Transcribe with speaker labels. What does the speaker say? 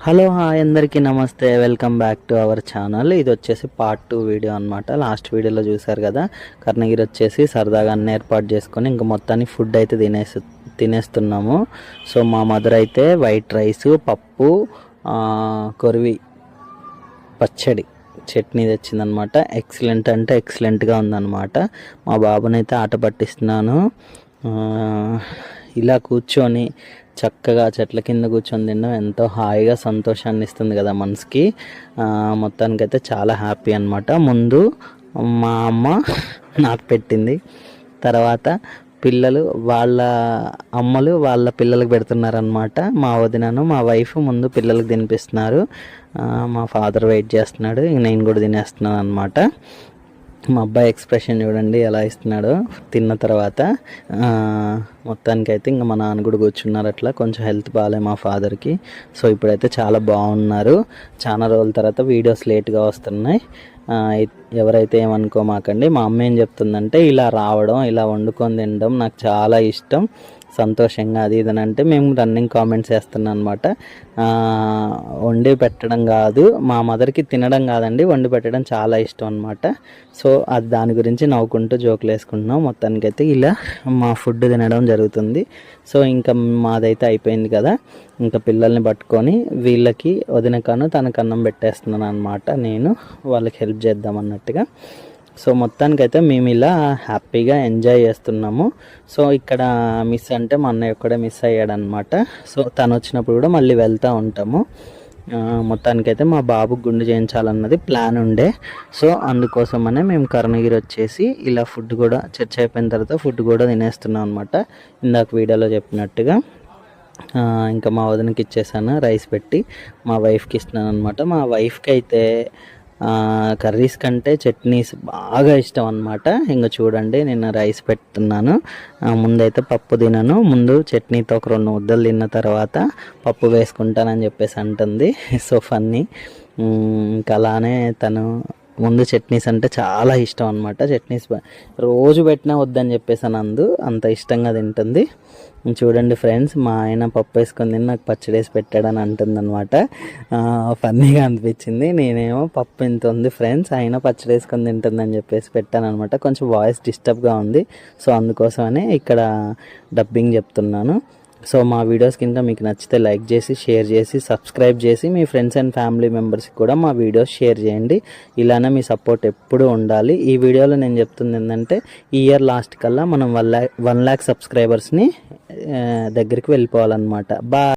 Speaker 1: Hello hi అందరికీ నమస్తే, welcome back to our channel. ఇది వచ్చేసి పార్ట్ 2 వీడియో అనమాట. లాస్ట్ వీడియోలో చూసారు కదా, కర్ణగిరి వచ్చేసి సరదాగా అన్నీ ఏర్పాటు చేసుకొని ఇంకా మొత్తానికి ఫుడ్ అయితే తినేస్తున్నాము. సో మా మదర్ అయితే వైట్ రైస్, పప్పు, కొరివి పచ్చడి, చట్నీ తెచ్చిందనమాట. ఎక్సలెంట్ అంటే ఎక్సలెంట్గా ఉందన్నమాట. మా బాబునైతే ఆట పట్టిస్తున్నాను. ఇలా కూర్చొని చక్కగా చెట్ల కింద కూర్చొని తినడం ఎంతో హాయిగా సంతోషాన్ని ఇస్తుంది కదా మనసుకి. మొత్తానికైతే చాలా హ్యాపీ అనమాట. ముందు మా అమ్మ నాకు పెట్టింది, తర్వాత పిల్లలు వాళ్ళ అమ్మలు వాళ్ళ పిల్లలకు పెడుతున్నారనమాట. మా వదినను మా వైఫ్ ముందు పిల్లలకు తినిపిస్తున్నారు. మా ఫాదర్ వెయిట్ చేస్తున్నాడు, నేను కూడా తినేస్తున్నాను అనమాట. మా అబ్బాయి ఎక్స్ప్రెషన్ చూడండి ఎలా ఇస్తున్నాడో తిన్న తర్వాత. మొత్తానికైతే ఇంకా మా నాన్న కూడా కూర్చున్నారు. అట్లా కొంచెం హెల్త్ బాగాలే మా ఫాదర్కి. సో ఇప్పుడైతే చాలా బాగున్నారు. చాలా రోజుల తర్వాత వీడియోస్ లేట్గా వస్తున్నాయి. ఎవరైతే ఏమనుకోమాకండి. మా అమ్మ ఏం చెప్తుందంటే, ఇలా రావడం, ఇలా వండుకొని తినడం నాకు చాలా ఇష్టం, సంతోషంగా అది ఇదని అంటే మేము రన్నింగ్ కామెంట్స్ వేస్తున్నాం అనమాట. వండి పెట్టడం కాదు, మా మదర్కి తినడం కాదండి, వండి పెట్టడం చాలా ఇష్టం అనమాట. సో అది దాని గురించి నవ్వుకుంటూ జోకులు వేసుకుంటున్నాం. మొత్తానికైతే ఇలా మా ఫుడ్ తినడం జరుగుతుంది. సో ఇంకా మాదైతే అయిపోయింది కదా, ఇంకా పిల్లల్ని పట్టుకొని వీళ్ళకి వదినకను తనకు అన్నం పెట్టేస్తున్నాను అనమాట. నేను వాళ్ళకి హెల్ప్ చేద్దాం అన్నట్టుగా. సో మొత్తానికైతే మేము ఇలా హ్యాపీగా ఎంజాయ్ చేస్తున్నాము. సో ఇక్కడ మిస్ అంటే మా అన్నయ్య ఒక్కడే మిస్ అయ్యాడనమాట. సో తను వచ్చినప్పుడు కూడా మళ్ళీ వెళ్తూ ఉంటాము. మొత్తానికైతే మా బాబుకు గుండు చేయించాలన్నది ప్లాన్ ఉండే. సో అందుకోసమనే మేము కర్ణగిరి వచ్చేసి ఇలా ఫుడ్ కూడా చర్చ అయిపోయిన తర్వాత ఫుడ్ కూడా తినేస్తున్నాం అనమాట. ఇందాక వీడియోలో చెప్పినట్టుగా ఇంకా మా వదినకి ఇచ్చేసాను రైస్ పెట్టి, మా వైఫ్కి ఇస్తున్నాను అనమాట. మా వైఫ్కి అయితే కర్రీస్ కంటే చట్నీస్ బాగా ఇష్టం అనమాట. ఇంకా చూడండి, నేను రైస్ పెడుతున్నాను. ముందైతే పప్పు తినను, ముందు చట్నీతో ఒక 2 ముద్దలు తిన్న తర్వాత పప్పు వేసుకుంటానని చెప్పేసి అంటుంది. So funny. ఇంకా అలానే తను ముందు చట్నీస్ అంటే చాలా ఇష్టం అనమాట. చట్నీస్ రోజు పెట్టినా వద్దని చెప్పేసి అంత ఇష్టంగా తింటుంది. చూడండి ఫ్రెండ్స్, మా ఆయన పప్పు వేసుకొని తిని నాకు పచ్చడి వేసి పెట్టాడని అంటుంది అనమాట. ఫన్నీగా అనిపించింది. నేనేమో పప్పు ఇంత ఉంది ఫ్రెండ్స్, అయినా పచ్చడి వేసుకొని తింటుందని చెప్పేసి పెట్టాను అనమాట. కొంచెం వాయిస్ డిస్టర్బ్గా ఉంది, సో అందుకోసమనే ఇక్కడ డబ్బింగ్ చెప్తున్నాను. సో మా వీడియోస్ కింద మీకు నచ్చితే లైక్ చేసి, షేర్ చేసి, సబ్స్క్రైబ్ చేసి మీ ఫ్రెండ్స్ అండ్ ఫ్యామిలీ మెంబర్స్కి కూడా మా వీడియోస్ షేర్ చేయండి. ఇలానే మీ సపోర్ట్ ఎప్పుడూ ఉండాలి. ఈ వీడియోలో నేను చెప్తుంది ఏంటంటే, ఈ ఇయర్ లాస్ట్ కల్లా మనం 1 lakh సబ్స్క్రైబర్స్ని దగ్గరికి వెళ్ళిపోవాలన్నమాట. బాయ్.